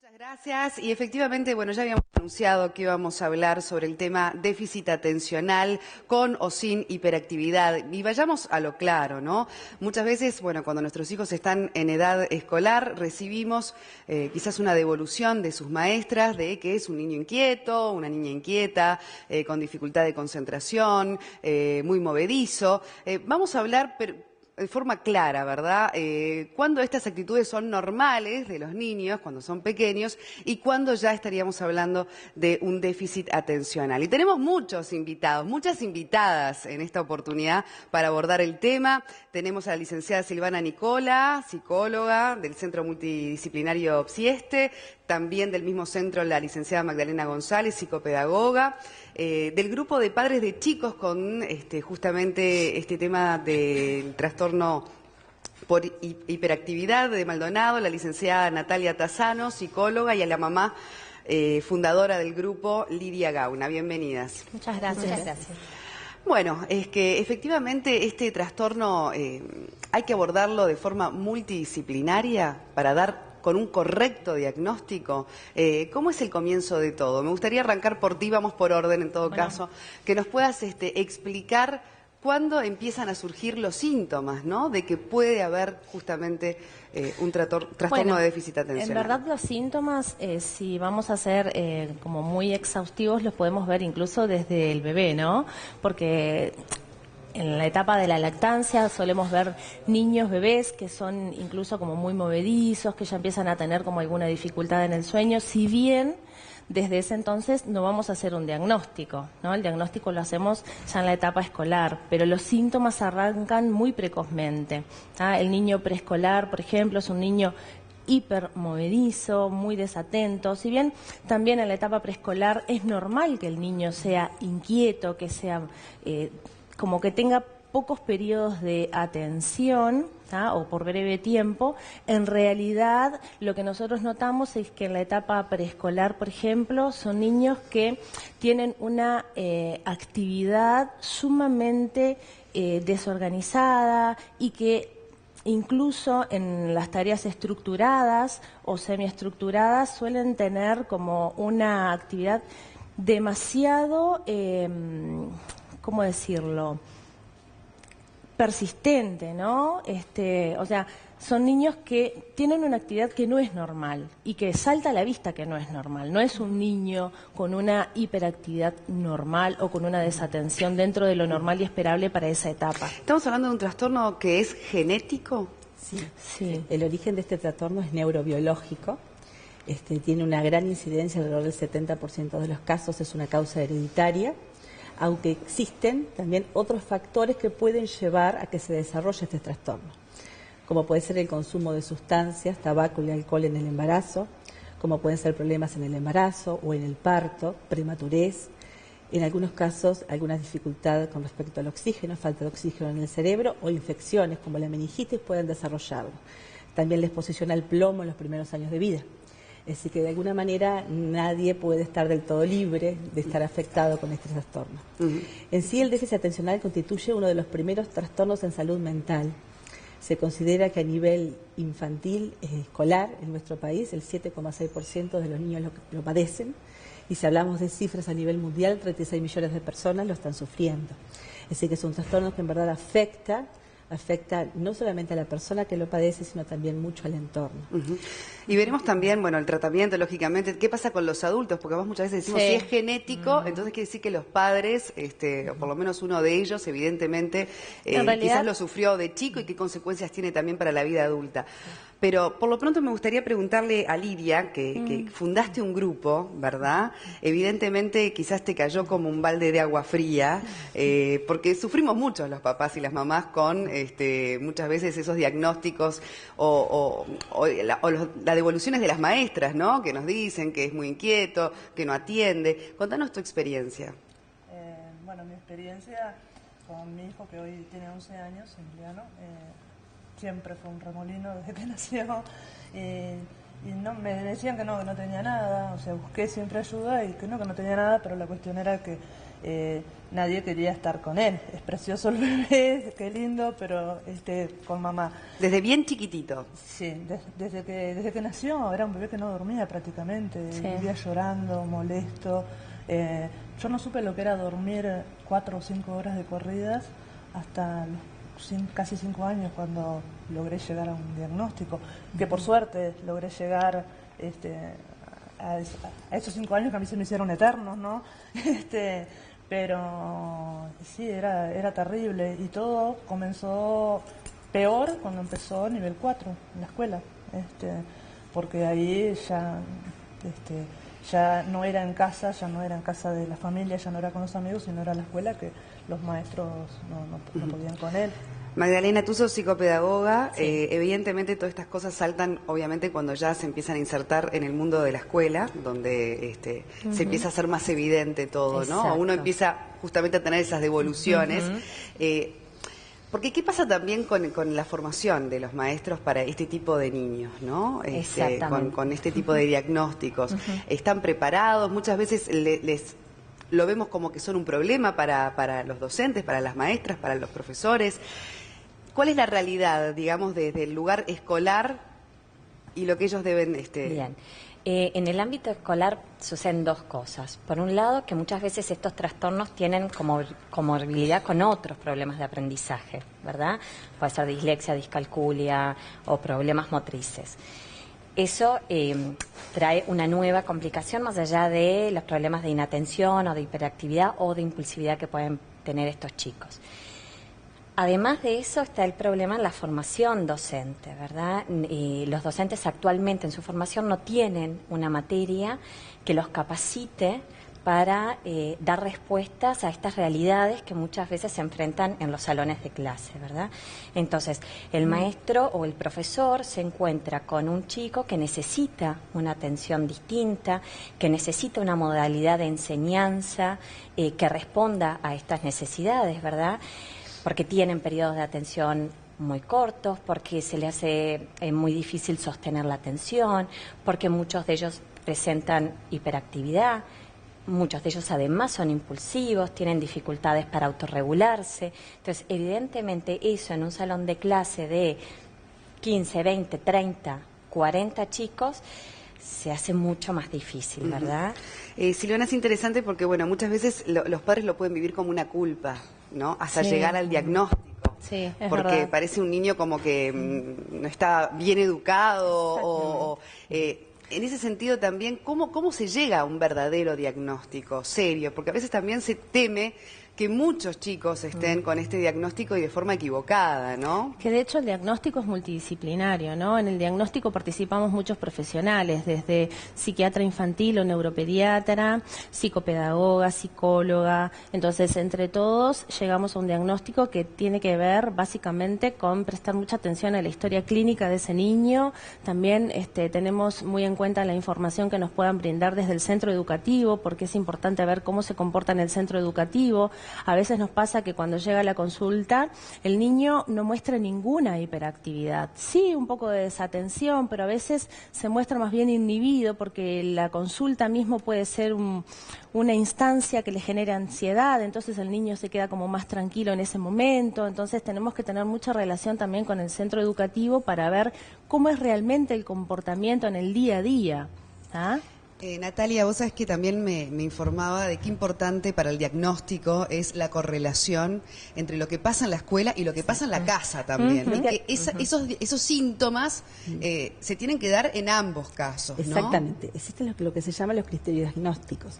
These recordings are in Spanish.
Muchas gracias. Y efectivamente, bueno, ya habíamos anunciado que íbamos a hablar sobre el tema déficit atencional con o sin hiperactividad. Y vayamos a lo claro, ¿no? Muchas veces, bueno, cuando nuestros hijos están en edad escolar, recibimos quizás una devolución de sus maestras de que es un niño inquieto, una niña inquieta, con dificultad de concentración, muy movedizo. Vamos a hablar de forma clara, ¿verdad? Cuándo estas actitudes son normales de los niños, cuando son pequeños, y cuándo ya estaríamos hablando de un déficit atencional. Y tenemos muchos invitados, muchas invitadas en esta oportunidad para abordar el tema. Tenemos a la licenciada Silvana Nicola, psicóloga del Centro Multidisciplinario Psieste, también del mismo centro la licenciada Magdalena González, psicopedagoga, del grupo de padres de chicos con justamente este tema del trastorno por hiperactividad de Maldonado, la licenciada Natalia Tassano, psicóloga, y a la mamá fundadora del grupo, Lidia Gauna. Bienvenidas. Muchas gracias. Muchas gracias. Bueno, es que efectivamente este trastorno hay que abordarlo de forma multidisciplinaria para dar con un correcto diagnóstico. ¿Cómo es el comienzo de todo? Me gustaría arrancar por ti, vamos por orden en todo caso, que nos puedas explicar cuándo empiezan a surgir los síntomas, ¿no? De que puede haber justamente un trastorno de déficit atencional. En verdad los síntomas, si vamos a ser como muy exhaustivos, los podemos ver incluso desde el bebé, ¿no? Porque en la etapa de la lactancia solemos ver niños, bebés, que son incluso como muy movedizos, que ya empiezan a tener como alguna dificultad en el sueño, si bien desde ese entonces no vamos a hacer un diagnóstico, ¿no? El diagnóstico lo hacemos ya en la etapa escolar, pero los síntomas arrancan muy precozmente, ¿tá? El niño preescolar, por ejemplo, es un niño hipermovedizo, muy desatento. Si bien también en la etapa preescolar es normal que el niño sea inquieto, que sea como que tenga pocos periodos de atención, ¿tá? O por breve tiempo, en realidad lo que nosotros notamos es que en la etapa preescolar, por ejemplo, son niños que tienen una actividad sumamente desorganizada y que incluso en las tareas estructuradas o semiestructuradas suelen tener como una actividad demasiado, ¿cómo decirlo?, persistente, ¿no? O sea, son niños que tienen una actividad que no es normal y que salta a la vista que no es normal. No es un niño con una hiperactividad normal o con una desatención dentro de lo normal y esperable para esa etapa. ¿Estamos hablando de un trastorno que es genético? Sí. El origen de este trastorno es neurobiológico. Tiene una gran incidencia, alrededor del 70% de los casos es una causa hereditaria, aunque existen también otros factores que pueden llevar a que se desarrolle este trastorno, como puede ser el consumo de sustancias, tabaco y alcohol en el embarazo, como pueden ser problemas en el embarazo o en el parto, prematurez, en algunos casos alguna dificultad con respecto al oxígeno, falta de oxígeno en el cerebro o infecciones como la meningitis pueden desarrollarlo. También la exposición al plomo en los primeros años de vida. Así que de alguna manera nadie puede estar del todo libre de estar afectado con este trastorno. En sí el déficit atencional constituye uno de los primeros trastornos en salud mental. Se considera que a nivel infantil, escolar, en nuestro país, el 7,6% de los niños lo padecen. Y si hablamos de cifras a nivel mundial, 36 millones de personas lo están sufriendo. Así que es un trastorno que en verdad afecta no solamente a la persona que lo padece, sino también mucho al entorno. Y veremos también, bueno, el tratamiento, lógicamente, ¿qué pasa con los adultos? Porque vos muchas veces decimos, si es genético, entonces quiere decir que los padres, o por lo menos uno de ellos, evidentemente, quizás lo sufrió de chico y qué consecuencias tiene también para la vida adulta. Pero por lo pronto me gustaría preguntarle a Lidia, que fundaste un grupo, ¿verdad? Evidentemente quizás te cayó como un balde de agua fría, porque sufrimos mucho los papás y las mamás con muchas veces esos diagnósticos o las devoluciones de las maestras, ¿no? Que nos dicen que es muy inquieto, que no atiende. Contanos tu experiencia. Bueno, mi experiencia con mi hijo, que hoy tiene 11 años, Emiliano, siempre fue un remolino desde que nació. Y no, me decían que no tenía nada, o sea, busqué siempre ayuda y que no tenía nada, pero la cuestión era que nadie quería estar con él. Es precioso el bebé, qué lindo, pero con mamá. Desde bien chiquitito. Sí, desde que nació era un bebé que no dormía prácticamente, Sí. vivía llorando, molesto. Yo no supe lo que era dormir 4 o 5 horas de corridas hasta los casi 5 años, cuando logré llegar a un diagnóstico, que por suerte logré llegar a esos 5 años que a mí se me hicieron eternos, ¿no? Pero sí, era terrible, y todo comenzó peor cuando empezó nivel 4 en la escuela, porque ahí ya no era en casa, ya no era en casa de la familia, ya no era con los amigos, sino era la escuela, que los maestros no podían con él. Magdalena, tú sos psicopedagoga, evidentemente todas estas cosas saltan obviamente cuando ya se empiezan a insertar en el mundo de la escuela, donde se empieza a hacer más evidente todo, ¿no? Exacto. Uno empieza justamente a tener esas devoluciones. Porque ¿qué pasa también con la formación de los maestros para este tipo de niños, ¿no? Exactamente. Con este tipo de diagnósticos. ¿Están preparados? Muchas veces lo vemos como que son un problema para los docentes, para las maestras, para los profesores. ¿Cuál es la realidad, digamos, desde el lugar escolar y lo que ellos deben...? Bien. En el ámbito escolar suceden dos cosas. Por un lado, que muchas veces estos trastornos tienen comorbilidad con otros problemas de aprendizaje, ¿verdad? Puede ser dislexia, discalculia o problemas motrices. Eso trae una nueva complicación más allá de los problemas de inatención o de hiperactividad o de impulsividad que pueden tener estos chicos. Además de eso está el problema en la formación docente, ¿verdad? Los docentes actualmente en su formación no tienen una materia que los capacite para dar respuestas a estas realidades que muchas veces se enfrentan en los salones de clase, ¿verdad? Entonces, el maestro o el profesor se encuentra con un chico que necesita una atención distinta, que necesita una modalidad de enseñanza que responda a estas necesidades, ¿verdad? Porque tienen periodos de atención muy cortos, porque se le hace muy difícil sostener la atención, porque muchos de ellos presentan hiperactividad, muchos de ellos además son impulsivos, tienen dificultades para autorregularse. Entonces, evidentemente eso en un salón de clase de 15, 20, 30, 40 chicos se hace mucho más difícil, ¿verdad? Silvana, es interesante porque, bueno, muchas veces los padres lo pueden vivir como una culpa, ¿no? Hasta llegar al diagnóstico. Sí, es porque verdad. parece un niño como que no está bien educado en ese sentido también, ¿cómo se llega a un verdadero diagnóstico serio? Porque a veces también se teme que muchos chicos estén con este diagnóstico y de forma equivocada, ¿no? Que de hecho el diagnóstico es multidisciplinario, ¿no? En el diagnóstico participamos muchos profesionales, desde psiquiatra infantil o neuropediatra, psicopedagoga, psicóloga. Entonces, entre todos llegamos a un diagnóstico que tiene que ver básicamente con prestar mucha atención a la historia clínica de ese niño. También tenemos muy en cuenta la información que nos puedan brindar desde el centro educativo, porque es importante ver cómo se comporta en el centro educativo. A veces nos pasa que cuando llega la consulta el niño no muestra ninguna hiperactividad. Sí, un poco de desatención, pero a veces se muestra más bien inhibido porque la consulta mismo puede ser una instancia que le genera ansiedad, entonces el niño se queda como más tranquilo en ese momento. Entonces tenemos que tener mucha relación también con el centro educativo para ver cómo es realmente el comportamiento en el día a día. ¿Ah? Natalia, vos sabés que también me informaba de qué importante para el diagnóstico es la correlación entre lo que pasa en la escuela y lo que pasa en la casa también. Y que esos síntomas se tienen que dar en ambos casos, ¿no? Exactamente. Existen lo que se llaman los criterios diagnósticos.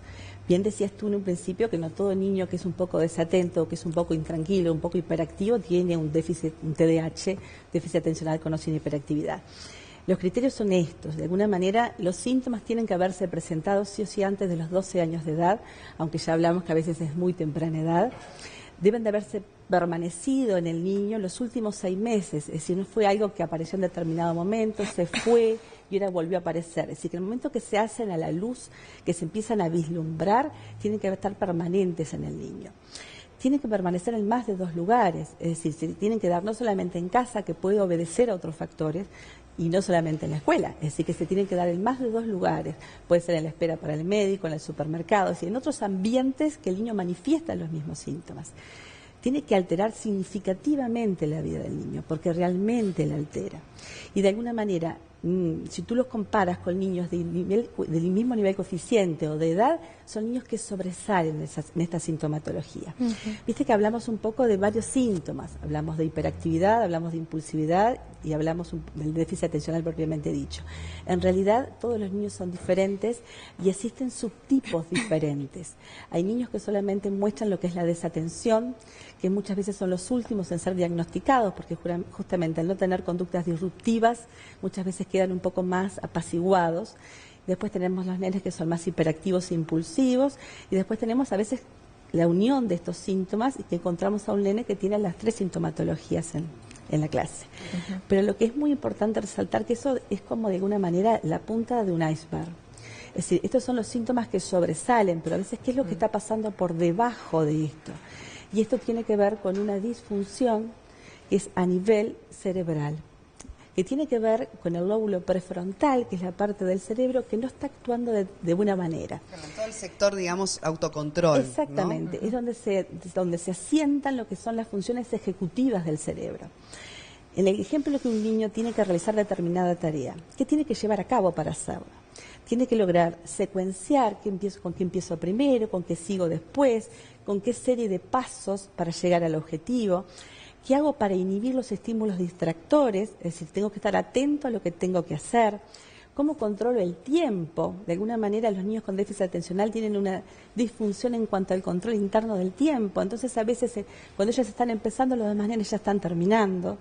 Bien decías tú en un principio que no todo niño que es un poco desatento, que es un poco intranquilo, un poco hiperactivo, tiene un déficit, un TDAH, déficit atencional con o sin hiperactividad. Los criterios son estos. De alguna manera, los síntomas tienen que haberse presentado sí o sí antes de los 12 años de edad, aunque ya hablamos que a veces es muy temprana edad. Deben de haberse permanecido en el niño los últimos 6 meses, es decir, no fue algo que apareció en determinado momento, se fue y ahora volvió a aparecer. Es decir, que en el momento que se hacen a la luz, que se empiezan a vislumbrar, tienen que estar permanentes en el niño. Tienen que permanecer en más de 2 lugares, es decir, se tienen que dar no solamente en casa, que puede obedecer a otros factores, Y no solamente en la escuela, es decir, que se tienen que dar en más de 2 lugares. Puede ser en la espera para el médico, en el supermercado, y en otros ambientes que el niño manifiesta los mismos síntomas. Tiene que alterar significativamente la vida del niño, porque realmente la altera. Y de alguna manera, si tú los comparas con niños del mismo nivel coeficiente o de edad, son niños que sobresalen en esta sintomatología. Viste que hablamos un poco de varios síntomas, hablamos de hiperactividad, hablamos de impulsividad y hablamos del déficit atencional propiamente dicho. En realidad todos los niños son diferentes y existen subtipos diferentes. Hay niños que solamente muestran lo que es la desatención, que muchas veces son los últimos en ser diagnosticados, porque justamente al no tener conductas disruptivas, muchas veces quedan un poco más apaciguados. Después tenemos los nenes que son más hiperactivos e impulsivos, y después tenemos a veces la unión de estos síntomas y que encontramos a un nene que tiene las 3 sintomatologías en la clase. Pero lo que es muy importante resaltar que eso es como de alguna manera la punta de un iceberg. Es decir, estos son los síntomas que sobresalen, pero a veces ¿qué es lo que está pasando por debajo de esto? Y esto tiene que ver con una disfunción que es a nivel cerebral, que tiene que ver con el lóbulo prefrontal, que es la parte del cerebro que no está actuando de buena manera. Claro, en todo el sector, digamos, autocontrol. Exactamente, ¿no? es donde se asientan lo que son las funciones ejecutivas del cerebro. En el ejemplo que un niño tiene que realizar determinada tarea, ¿qué tiene que llevar a cabo para hacerla? Tiene que lograr secuenciar con qué empiezo primero, con qué sigo después, con qué serie de pasos para llegar al objetivo. ¿Qué hago para inhibir los estímulos distractores? Es decir, tengo que estar atento a lo que tengo que hacer. ¿Cómo controlo el tiempo? De alguna manera los niños con déficit atencional tienen una disfunción en cuanto al control interno del tiempo. Entonces a veces cuando ellos están empezando, los demás nenes ya están terminando.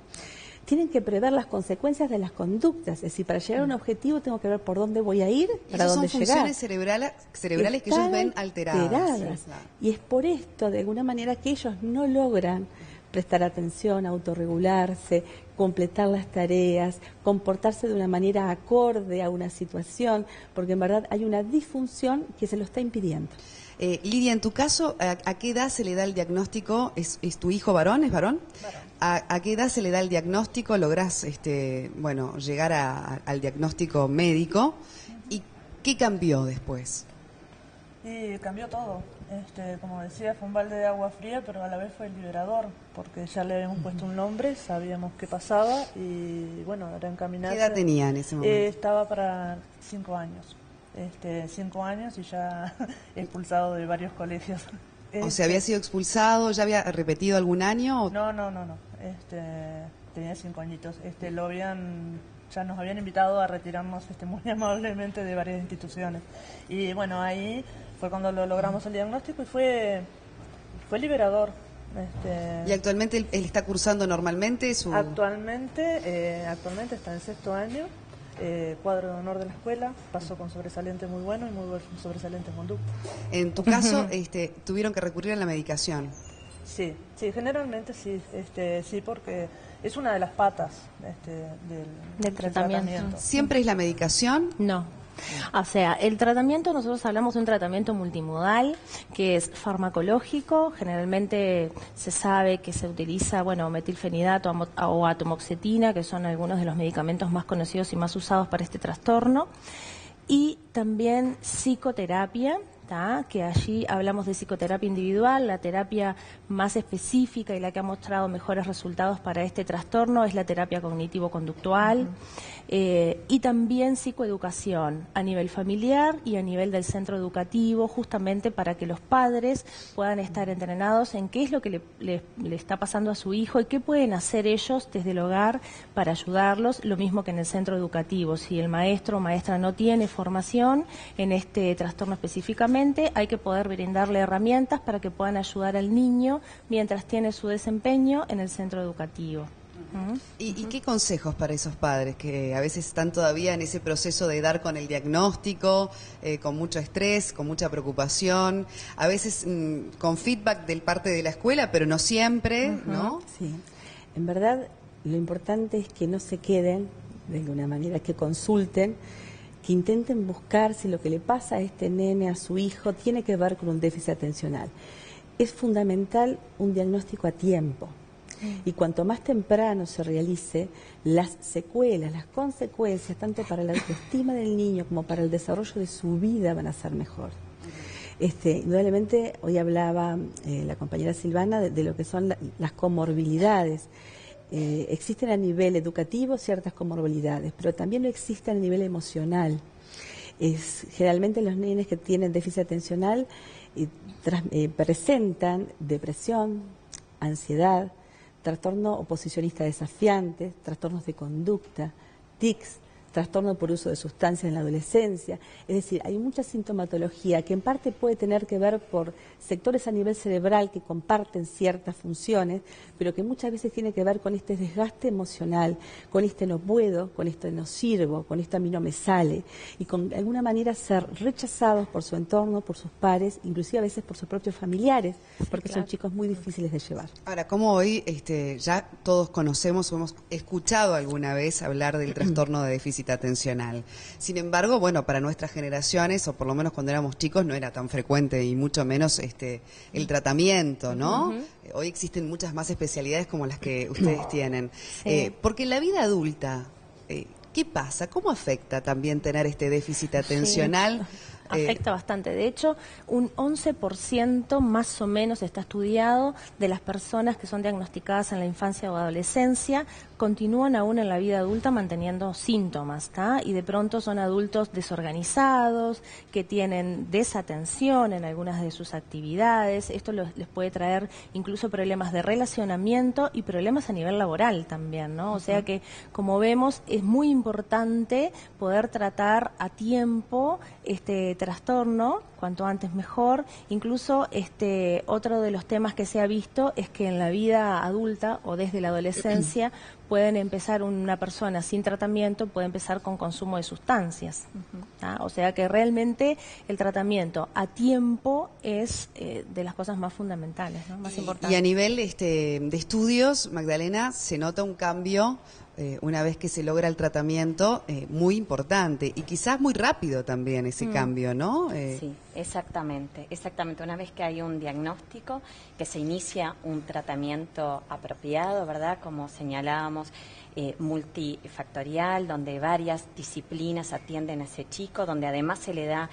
Tienen que prever las consecuencias de las conductas. Es decir, para llegar a un objetivo tengo que ver por dónde voy a ir, para dónde llegar. Son funciones cerebrales que ellos ven alteradas. Sí. Y es por esto, de alguna manera, que ellos no logran prestar atención, autorregularse, completar las tareas, comportarse de una manera acorde a una situación, porque en verdad hay una disfunción que se lo está impidiendo. Lidia, en tu caso, ¿a qué edad se le da el diagnóstico? ¿Es tu hijo varón? ¿Es varón? Varón. ¿A qué edad se le da el diagnóstico? ¿Lográs llegar al diagnóstico médico? ¿Y qué cambió después? Y cambió todo. Como decía, fue un balde de agua fría, pero a la vez fue liberador, porque ya le habíamos puesto un nombre, sabíamos qué pasaba y bueno, era encaminarse. ¿Qué edad tenía en ese momento? Estaba para 5 años. 5 años y ya expulsado de varios colegios. O sea, ¿había sido expulsado? ¿Ya había repetido algún año? ¿O? No. Tenía 5 añitos. Ya nos habían invitado a retirarnos muy amablemente de varias instituciones. Y bueno, ahí fue cuando lo logramos el diagnóstico y fue liberador. ¿Y actualmente él está cursando normalmente su...? Actualmente está en 6º año, cuadro de honor de la escuela, pasó con sobresaliente muy bueno y muy buen sobresaliente en conducta. En tu caso, tuvieron que recurrir a la medicación. Sí, generalmente sí, sí, porque es una de las patas del tratamiento. ¿Siempre es la medicación? No. O sea, el tratamiento, nosotros hablamos de un tratamiento multimodal que es farmacológico, generalmente se sabe que se utiliza, metilfenidato o atomoxetina, que son algunos de los medicamentos más conocidos y más usados para este trastorno, y también psicoterapia, que allí hablamos de psicoterapia individual. La terapia más específica y la que ha mostrado mejores resultados para este trastorno es la terapia cognitivo-conductual, y también psicoeducación a nivel familiar y a nivel del centro educativo, justamente para que los padres puedan estar entrenados en qué es lo que le está pasando a su hijo y qué pueden hacer ellos desde el hogar para ayudarlos, lo mismo que en el centro educativo. Si el maestro o maestra no tiene formación en este trastorno específicamente, hay que poder brindarle herramientas para que puedan ayudar al niño mientras tiene su desempeño en el centro educativo. ¿Y qué consejos para esos padres que a veces están todavía en ese proceso de dar con el diagnóstico, con mucho estrés, con mucha preocupación, a veces con feedback del parte de la escuela, pero no siempre, ¿no? Sí, en verdad lo importante es que no se queden, de alguna manera, que consulten, que intenten buscar si lo que le pasa a este nene, a su hijo, tiene que ver con un déficit atencional. Es fundamental un diagnóstico a tiempo. Y cuanto más temprano se realice, las secuelas, las consecuencias, tanto para la autoestima del niño como para el desarrollo de su vida, van a ser mejor. Indudablemente, hoy hablaba la compañera Silvana de lo que son las comorbilidades. Existen a nivel educativo ciertas comorbilidades, pero también lo existe a nivel emocional. Generalmente los niños que tienen déficit atencional presentan depresión, ansiedad, trastorno oposicionista desafiante, trastornos de conducta, tics, trastorno por uso de sustancias en la adolescencia. Es decir, hay mucha sintomatología que en parte puede tener que ver por sectores a nivel cerebral que comparten ciertas funciones, pero que muchas veces tiene que ver con este desgaste emocional, con este no puedo, con esto no sirvo, con esto a mí no me sale, y con de alguna manera ser rechazados por su entorno, por sus pares, inclusive a veces por sus propios familiares, porque son chicos muy difíciles de llevar. Ahora, como hoy ya todos conocemos o hemos escuchado alguna vez hablar del trastorno de déficit atencional. Sin embargo, bueno, para nuestras generaciones, o por lo menos cuando éramos chicos, no era tan frecuente y mucho menos el tratamiento, ¿no? Hoy existen muchas más especialidades como las que ustedes tienen. Sí. Porque en la vida adulta, ¿qué pasa? ¿Cómo afecta también tener este déficit atencional? Afecta bastante. De hecho, un 11% más o menos está estudiado de las personas que son diagnosticadas en la infancia o adolescencia continúan aún en la vida adulta manteniendo síntomas, ¿tá? Y de pronto son adultos desorganizados, que tienen desatención en algunas de sus actividades. Esto les puede traer incluso problemas de relacionamiento y problemas a nivel laboral también, ¿no? O sea que, como vemos, es muy importante poder tratar a tiempo este trastorno, cuanto antes mejor. Incluso otro de los temas que se ha visto es que en la vida adulta o desde la adolescencia pueden empezar, una persona sin tratamiento puede empezar con consumo de sustancias. ¿Ah? O sea que realmente el tratamiento a tiempo es de las cosas más fundamentales, ¿no? Más importantes. Y a nivel de estudios, Magdalena, se nota un cambio una vez que se logra el tratamiento muy importante y quizás muy rápido también ese cambio, ¿no? Sí, exactamente. Una vez que hay un diagnóstico, que se inicia un tratamiento apropiado, ¿verdad? Como señalábamos, multifactorial, donde varias disciplinas atienden a ese chico, donde además se le da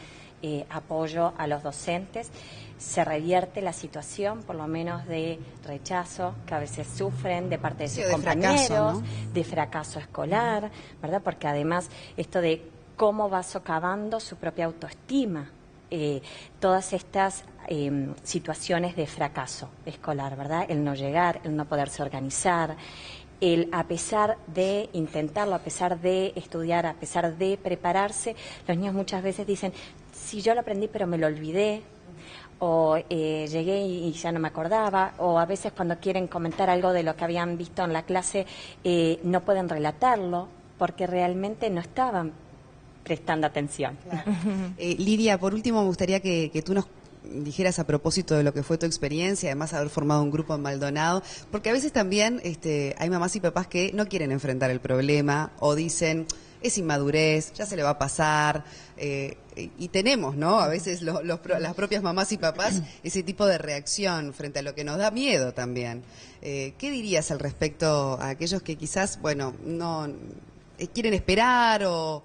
apoyo a los docentes, se revierte la situación, por lo menos de rechazo que a veces sufren de parte de sus compañeros, fracaso, ¿no? de fracaso escolar, ¿verdad? Porque además esto de cómo va socavando su propia autoestima, todas estas situaciones de fracaso escolar, ¿verdad? El no llegar, el no poderse organizar, el a pesar de intentarlo, a pesar de estudiar, a pesar de prepararse, los niños muchas veces dicen, sí, yo lo aprendí pero me lo olvidé, o llegué y ya no me acordaba, o a veces cuando quieren comentar algo de lo que habían visto en la clase no pueden relatarlo porque realmente no estaban prestando atención. Claro. Lidia, por último me gustaría que tú nos dijeras a propósito de lo que fue tu experiencia, además haber formado un grupo en Maldonado, porque a veces también hay mamás y papás que no quieren enfrentar el problema o dicen, es inmadurez, ya se le va a pasar, y tenemos, ¿no? A veces las propias mamás y papás ese tipo de reacción frente a lo que nos da miedo también. ¿Qué dirías al respecto a aquellos que quizás, bueno, no quieren esperar o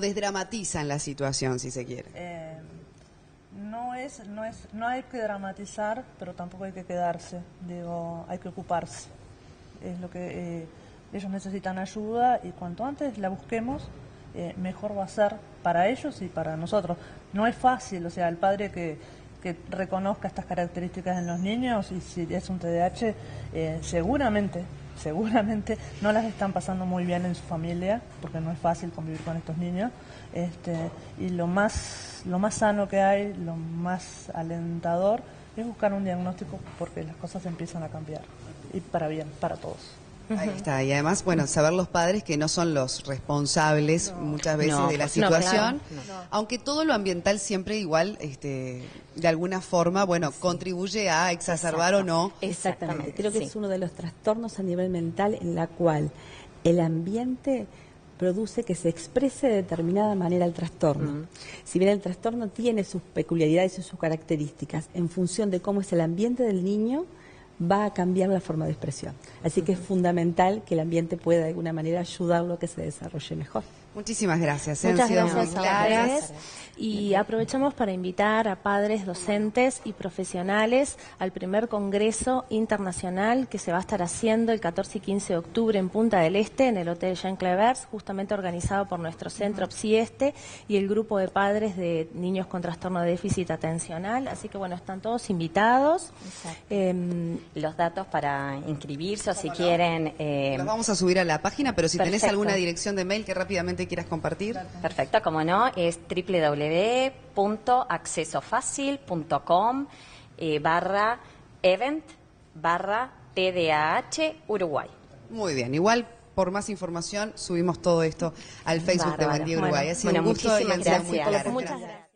desdramatizan la situación, si se quiere? No hay que dramatizar, pero tampoco hay que quedarse. Digo, hay que ocuparse. Es lo que ellos necesitan ayuda y cuanto antes la busquemos, mejor va a ser para ellos y para nosotros. No es fácil, o sea, el padre que reconozca estas características en los niños y si es un TDAH, seguramente no las están pasando muy bien en su familia, porque no es fácil convivir con estos niños, y lo más sano que hay, lo más alentador, es buscar un diagnóstico porque las cosas empiezan a cambiar, y para bien, para todos. Ahí está, y además, bueno, saber los padres que no son los responsables muchas veces de la situación, aunque todo lo ambiental siempre igual, de alguna forma, bueno, contribuye a exacerbar o no. Exactamente, creo que es uno de los trastornos a nivel mental en la cual el ambiente produce que se exprese de determinada manera el trastorno. Si bien el trastorno tiene sus peculiaridades y sus características, en función de cómo es el ambiente del niño, va a cambiar la forma de expresión. Así que es fundamental que el ambiente pueda de alguna manera ayudarlo a que se desarrolle mejor. Muchísimas gracias. Muchas Han sido muy gracias a claras. ustedes. Y aprovechamos para invitar a padres, docentes y profesionales al primer Congreso Internacional que se va a estar haciendo el 14 y 15 de octubre en Punta del Este, en el Hotel Jean Clevers, justamente organizado por nuestro centro PSI-Este y el grupo de padres de niños con trastorno de déficit atencional. Así que bueno, están todos invitados. Los datos para inscribirse o si quieren... Los vamos a subir a la página, pero si tenés Perfecto. alguna dirección de mail que rápidamente quieras compartir. Perfecto, como no, es www.accesofacil.com/event/TDAH Uruguay. Muy bien, igual por más información subimos todo esto al Facebook de Bárbaro. Buen Día Uruguay. Ha sido Bueno, un gusto y muchísimas han sido muy gracias. claras. Muchas gracias.